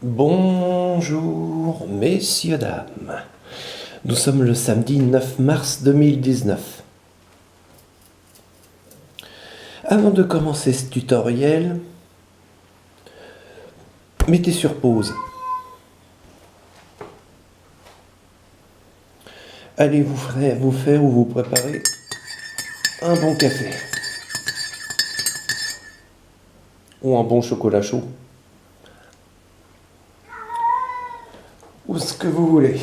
Bonjour, messieurs, dames. Nous sommes le samedi 9 mars 2019. Avant de commencer ce tutoriel, mettez sur pause. Allez vous faire ou vous préparer un bon café. Ou un bon chocolat chaud. Ou ce que vous voulez.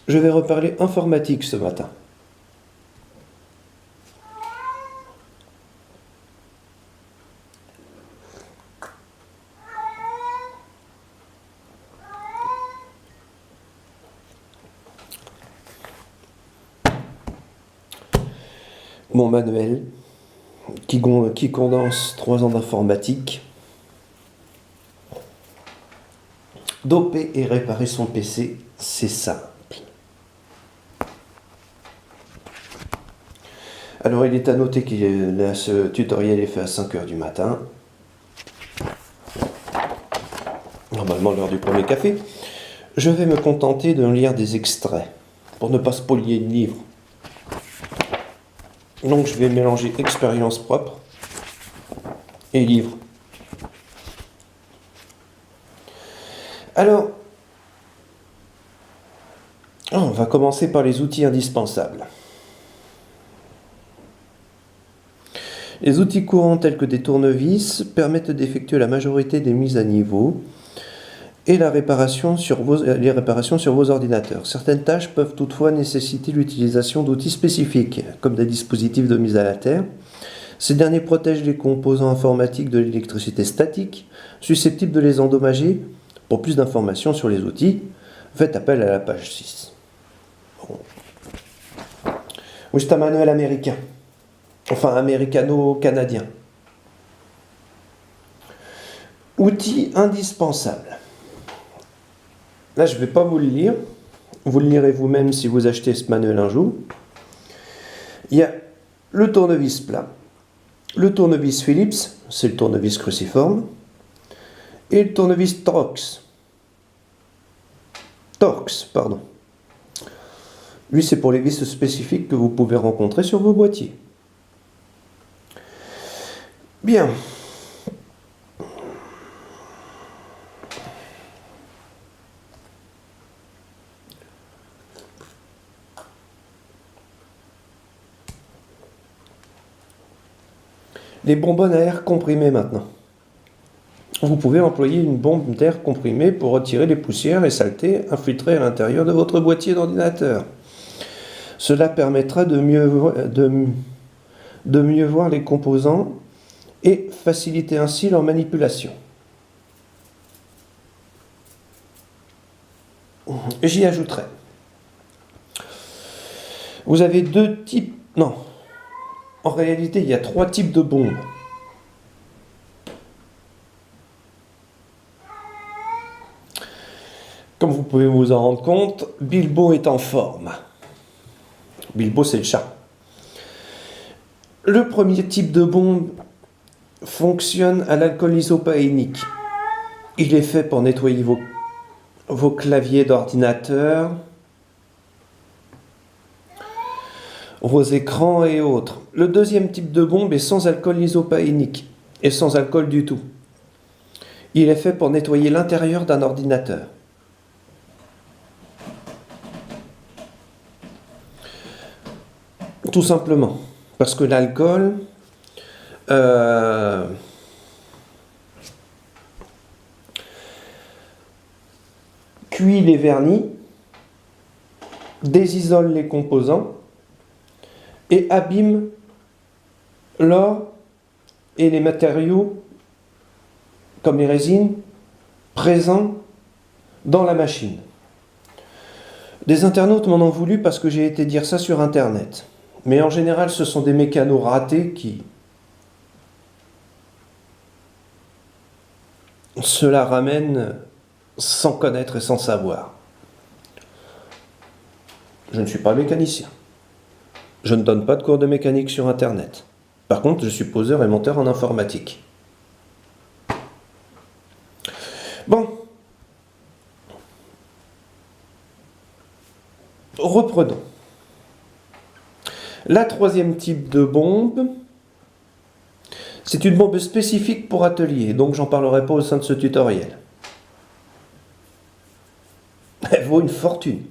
Je vais reparler informatique ce matin. Mon manuel qui condense 3 ans d'informatique. Doper et réparer son PC, c'est simple. Alors il est à noter que ce tutoriel est fait à 5 h du matin. Normalement l'heure du premier café. Je vais me contenter de lire des extraits pour ne pas spolier le livre. Donc je vais mélanger expérience propre et livre. Alors, on va commencer par les outils indispensables. Les outils courants tels que des tournevis permettent d'effectuer la majorité des mises à niveau et les réparations sur vos ordinateurs. Certaines tâches peuvent toutefois nécessiter l'utilisation d'outils spécifiques, comme des dispositifs de mise à la terre. Ces derniers protègent les composants informatiques de l'électricité statique, susceptibles de les endommager. Pour plus d'informations sur les outils, faites appel à la page 6. Bon. Oui, c'est un manuel américain. Enfin, américano-canadien. Outils indispensables. Là, je ne vais pas vous le lire. Vous le lirez vous-même si vous achetez ce manuel un jour. Il y a le tournevis plat. Le tournevis Phillips, c'est le tournevis cruciforme. Et le tournevis Torx. Lui, c'est pour les vis spécifiques que vous pouvez rencontrer sur vos boîtiers. Bien. Les bonbonnes à air comprimé maintenant. Vous pouvez employer une bombe d'air comprimé pour retirer les poussières et saletés infiltrées à l'intérieur de votre boîtier d'ordinateur. Cela permettra de mieux voir les composants et faciliter ainsi leur manipulation. J'y ajouterai. Vous avez 2 types... Non. En réalité, il y a 3 types de bombes. Comme vous pouvez vous en rendre compte, Bilbo est en forme. Bilbo, c'est le chat. Le premier type de bombe fonctionne à l'alcool isopahénique. Il est fait pour nettoyer vos claviers d'ordinateur, vos écrans et autres. Le deuxième type de bombe est sans alcool isopahénique et sans alcool du tout. Il est fait pour nettoyer l'intérieur d'un ordinateur. Tout simplement, parce que l'alcool cuit les vernis, désisole les composants et abîme l'or et les matériaux comme les résines présents dans la machine. Des internautes m'en ont voulu parce que j'ai été dire ça sur Internet. Mais en général, ce sont des mécanos ratés qui cela ramène sans connaître et sans savoir. Je ne suis pas mécanicien. Je ne donne pas de cours de mécanique sur Internet. Par contre, je suis poseur et monteur en informatique. Bon. Reprenons. La troisième type de bombe, c'est une bombe spécifique pour atelier, donc j'en parlerai pas au sein de ce tutoriel. Elle vaut une fortune.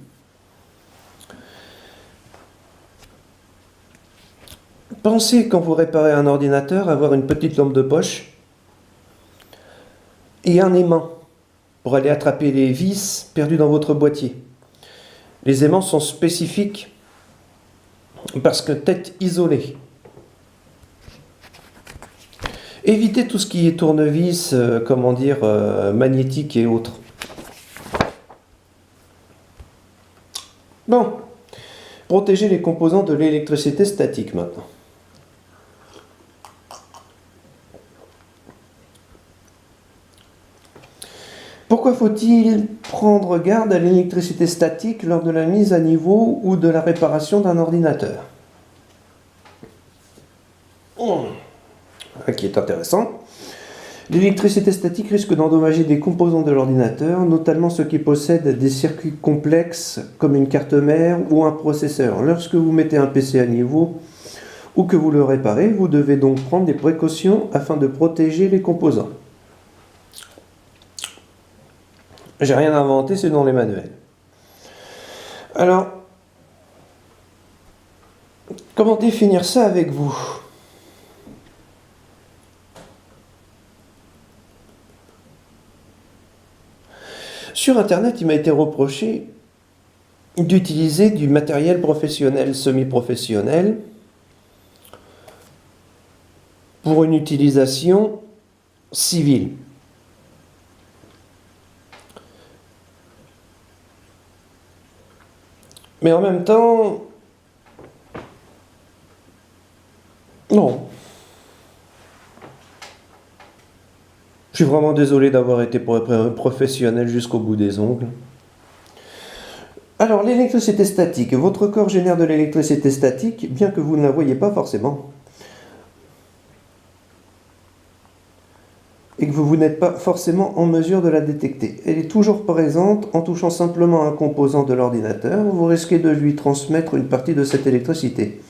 Pensez, quand vous réparez un ordinateur, avoir une petite lampe de poche et un aimant pour aller attraper les vis perdues dans votre boîtier. Les aimants sont spécifiques parce que tête isolée. Évitez tout ce qui est tournevis, magnétique et autres. Bon, protégez les composants de l'électricité statique maintenant. Pourquoi faut-il prendre garde à l'électricité statique lors de la mise à niveau ou de la réparation d'un ordinateur? Qui est intéressant. L'électricité statique risque d'endommager des composants de l'ordinateur, notamment ceux qui possèdent des circuits complexes comme une carte mère ou un processeur. Lorsque vous mettez un PC à niveau ou que vous le réparez, vous devez donc prendre des précautions afin de protéger les composants. J'ai rien inventé, c'est dans les manuels. Alors, comment définir ça avec vous? Sur Internet, il m'a été reproché d'utiliser du matériel professionnel, semi-professionnel, pour une utilisation civile. Mais en même temps, non. Je suis vraiment désolé d'avoir été professionnel jusqu'au bout des ongles. Alors, l'électricité statique. Votre corps génère de l'électricité statique, bien que vous ne la voyez pas forcément. Et que vous n'êtes pas forcément en mesure de la détecter. Elle est toujours présente en touchant simplement un composant de l'ordinateur. Vous risquez de lui transmettre une partie de cette électricité.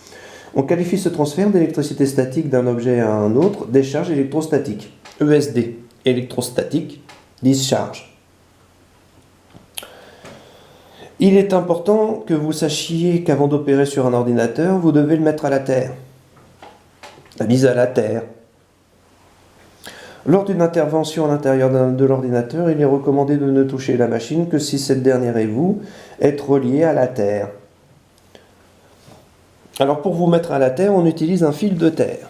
On qualifie ce transfert d'électricité statique d'un objet à un autre, décharge électrostatique, ESD, électrostatique, discharge. Il est important que vous sachiez qu'avant d'opérer sur un ordinateur, vous devez le mettre à la terre. La mise à la terre. Lors d'une intervention à l'intérieur de l'ordinateur, il est recommandé de ne toucher la machine que si cette dernière et vous êtes reliés à la terre. Alors pour vous mettre à la terre, on utilise un fil de terre.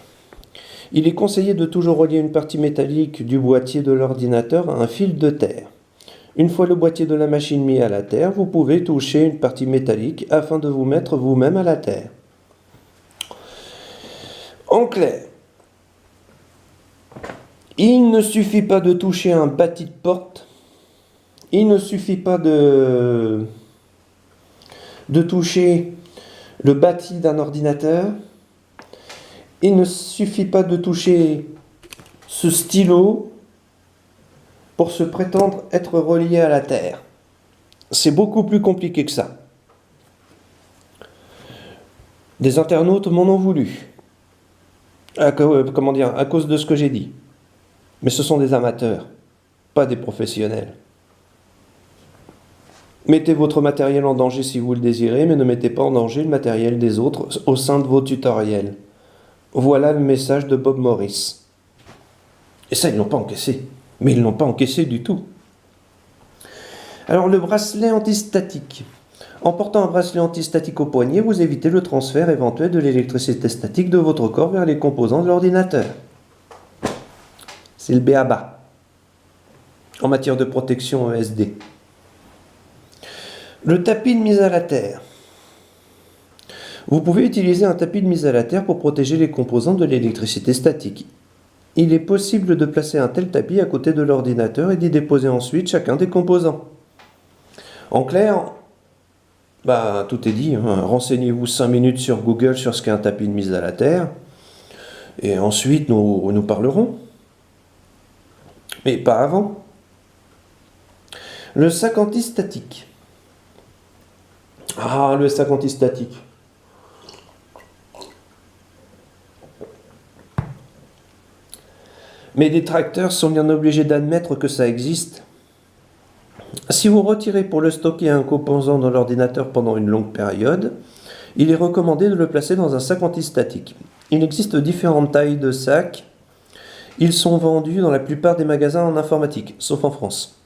Il est conseillé de toujours relier une partie métallique du boîtier de l'ordinateur à un fil de terre. Une fois le boîtier de la machine mis à la terre, vous pouvez toucher une partie métallique afin de vous mettre vous-même à la terre. En clair, il ne suffit pas de toucher un bâti de porte, il ne suffit pas de toucher le bâti d'un ordinateur, il ne suffit pas de toucher ce stylo pour se prétendre être relié à la Terre. C'est beaucoup plus compliqué que ça. Des internautes m'en ont voulu. À cause de ce que j'ai dit. Mais ce sont des amateurs, pas des professionnels. Mettez votre matériel en danger si vous le désirez, mais ne mettez pas en danger le matériel des autres au sein de vos tutoriels. Voilà le message de Bob Morris. Et ça, ils ne l'ont pas encaissé. Mais ils ne l'ont pas encaissé du tout. Alors, le bracelet antistatique. En portant un bracelet antistatique au poignet, vous évitez le transfert éventuel de l'électricité statique de votre corps vers les composants de l'ordinateur. C'est le b.a.-ba en matière de protection ESD. Le tapis de mise à la terre. Vous pouvez utiliser un tapis de mise à la terre pour protéger les composants de l'électricité statique. Il est possible de placer un tel tapis à côté de l'ordinateur et d'y déposer ensuite chacun des composants. En clair, tout est dit. Renseignez-vous 5 minutes sur Google sur ce qu'est un tapis de mise à la terre. Et ensuite, nous parlerons. Mais pas avant. Le sac antistatique. Ah, le sac antistatique. Mes détracteurs sont bien obligés d'admettre que ça existe. Si vous retirez pour le stocker un composant dans l'ordinateur pendant une longue période, il est recommandé de le placer dans un sac antistatique. Il existe différentes tailles de sacs. Ils sont vendus dans la plupart des magasins en informatique, sauf en France.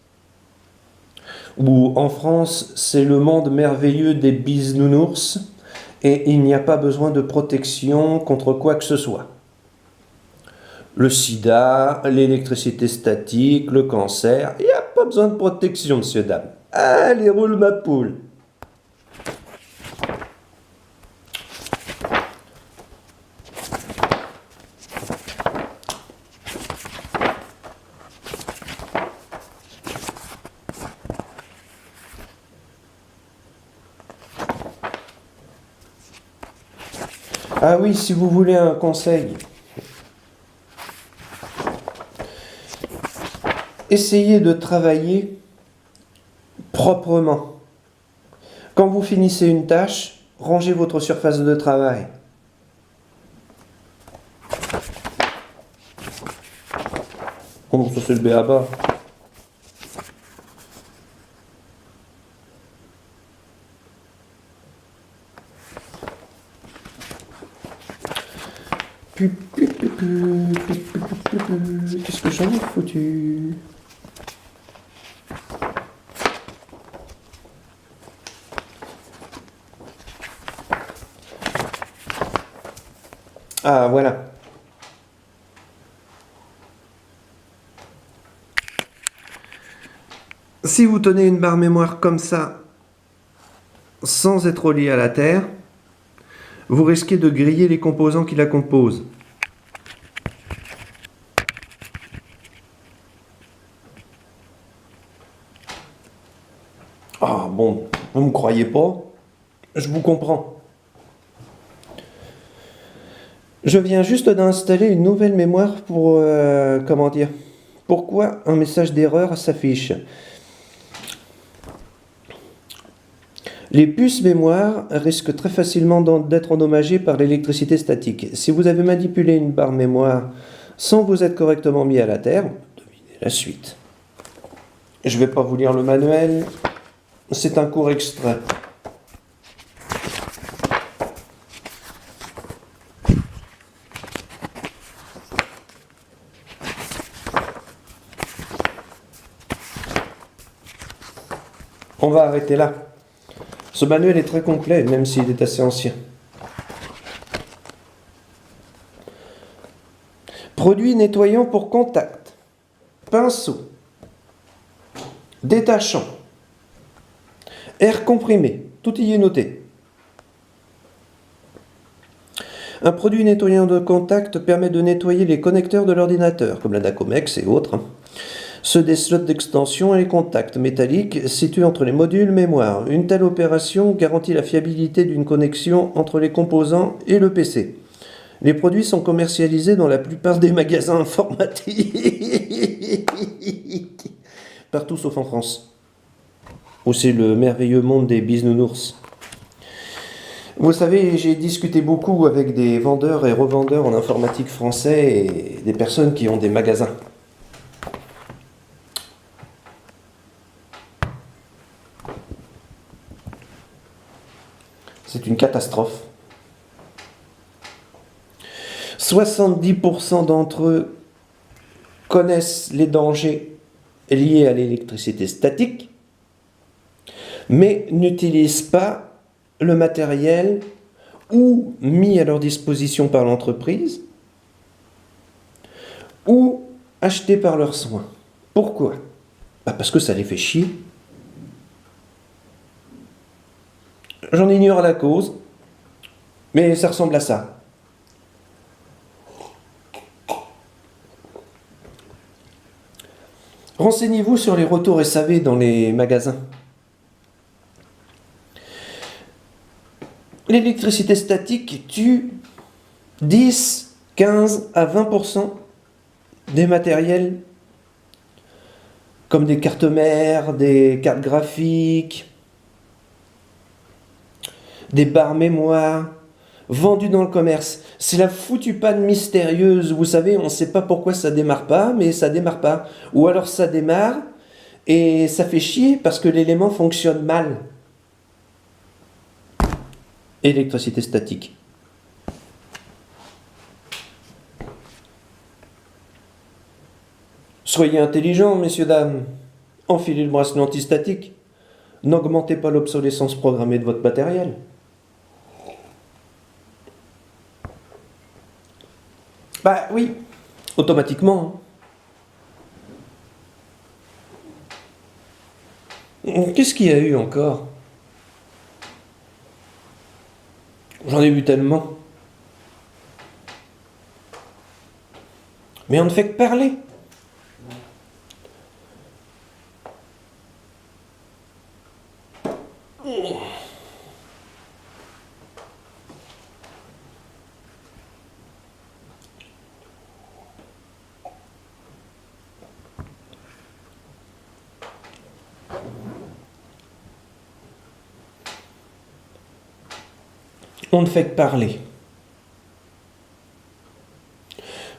Où en France, c'est le monde merveilleux des bisounours et il n'y a pas besoin de protection contre quoi que ce soit. Le sida, l'électricité statique, le cancer, il n'y a pas besoin de protection, monsieur, dame. Allez, roule ma poule. Ah oui, si vous voulez un conseil, essayez de travailler proprement. Quand vous finissez une tâche, rangez votre surface de travail. Oh, ça c'est le b.a.-ba. Qu'est-ce que j'en ai foutu? Ah, voilà. Si vous tenez une barre mémoire comme ça, sans être relié à la Terre, vous risquez de griller les composants qui la composent. Ah bon, vous ne me croyez pas? Je vous comprends. Je viens juste d'installer une nouvelle mémoire pour... comment dire? Pourquoi un message d'erreur s'affiche? Les puces mémoire risquent très facilement d'être endommagées par l'électricité statique. Si vous avez manipulé une barre mémoire sans vous être correctement mis à la terre, devinez la suite. Je ne vais pas vous lire le manuel, c'est un court extrait. On va arrêter là. Ce manuel est très complet, même s'il est assez ancien. Produits nettoyants pour contact. Pinceau. Détachant. Air comprimé. Tout y est noté. Un produit nettoyant de contact permet de nettoyer les connecteurs de l'ordinateur, comme la Dacomex et autres. Ceux des slots d'extension et les contacts métalliques situés entre les modules mémoire. Une telle opération garantit la fiabilité d'une connexion entre les composants et le PC. Les produits sont commercialisés dans la plupart des magasins informatiques. Partout sauf en France. Où c'est le merveilleux monde des bisounours. Vous savez, j'ai discuté beaucoup avec des vendeurs et revendeurs en informatique français et des personnes qui ont des magasins. C'est une catastrophe. 70% d'entre eux connaissent les dangers liés à l'électricité statique, mais n'utilisent pas le matériel ou mis à leur disposition par l'entreprise ou acheté par leurs soins. Pourquoi? Parce que ça les fait chier. J'en ignore la cause, mais ça ressemble à ça. Renseignez-vous sur les retours SAV dans les magasins. L'électricité statique tue 10 15 à 20% des matériels comme des cartes mères, des cartes graphiques, des barres mémoire, vendus dans le commerce. C'est la foutue panne mystérieuse. Vous savez, on ne sait pas pourquoi ça démarre pas, mais ça démarre pas. Ou alors ça démarre et ça fait chier parce que l'élément fonctionne mal. Électricité statique. Soyez intelligents, messieurs, dames. Enfilez le bracelet antistatique. N'augmentez pas l'obsolescence programmée de votre matériel. Bah oui, automatiquement. Qu'est-ce qu'il y a eu encore? J'en ai vu tellement. Mais on ne fait que parler. On ne fait que parler.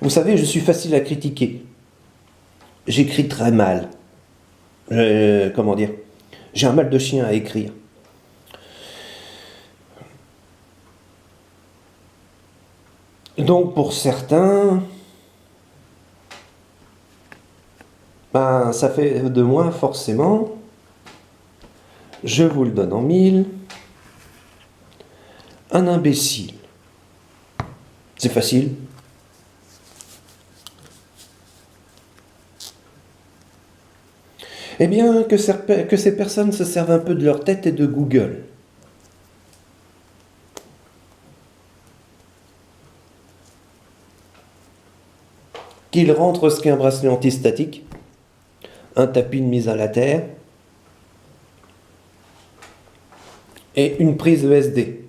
Vous savez, je suis facile à critiquer. J'écris très mal. Comment dire? J'ai un mal de chien à écrire. Donc pour certains, ben, ça fait de moi forcément, je vous le donne en mille, un imbécile. C'est facile. Eh bien, que ces personnes se servent un peu de leur tête et de Google. Qu'ils rentrent ce qu'est un bracelet antistatique, un tapis de mise à la terre et une prise ESD.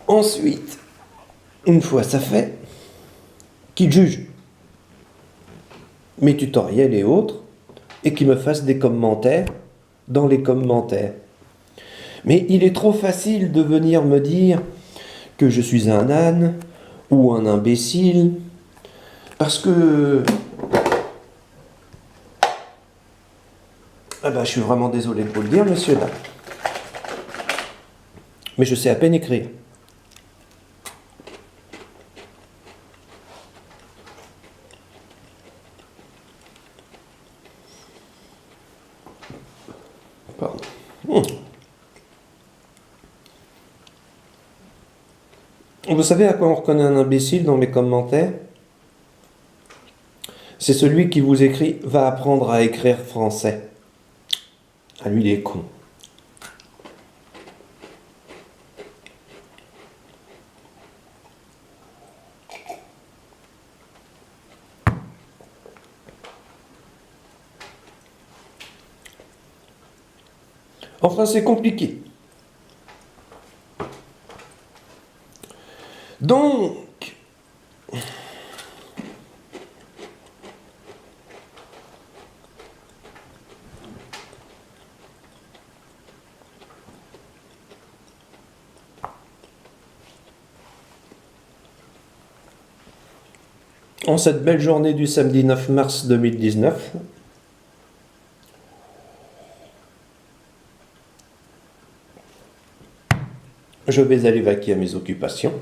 Ensuite, une fois ça fait, qu'ils jugent mes tutoriels et autres et qu'ils me fassent des commentaires dans les commentaires. Mais il est trop facile de venir me dire que je suis un âne ou un imbécile parce que je suis vraiment désolé de vous le dire, monsieur là. Mais je sais à peine écrire. Pardon. Vous savez à quoi on reconnaît un imbécile dans mes commentaires? C'est celui qui vous écrit « Va apprendre à écrire français ». Ah, lui, il est con. Enfin, c'est compliqué. Donc, en cette belle journée du samedi 9 mars 2019, je vais aller vaquer à mes occupations.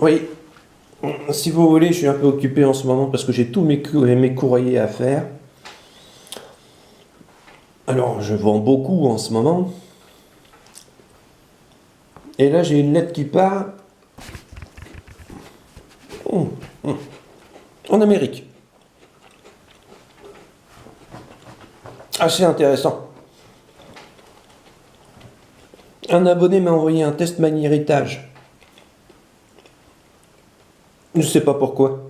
Oui, si vous voulez, je suis un peu occupé en ce moment parce que j'ai tous mes courriers à faire. Alors, je vends beaucoup en ce moment. Et là, j'ai une lettre qui part en Amérique. Assez intéressant. Un abonné m'a envoyé un test MyHeritage. Je ne sais pas pourquoi.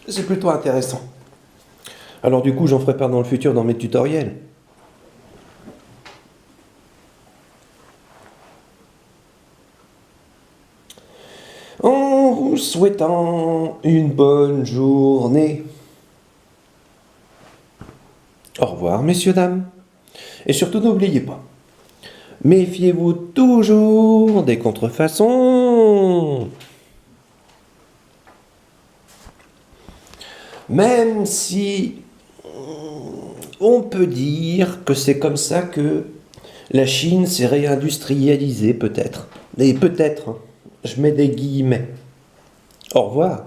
C'est plutôt intéressant. Alors du coup, j'en ferai part dans le futur dans mes tutoriels. En vous souhaitant une bonne journée. Au revoir, messieurs, dames. Et surtout, n'oubliez pas, méfiez-vous toujours des contrefaçons. Même si on peut dire que c'est comme ça que la Chine s'est réindustrialisée, peut-être. Et peut-être, je mets des guillemets. Au revoir.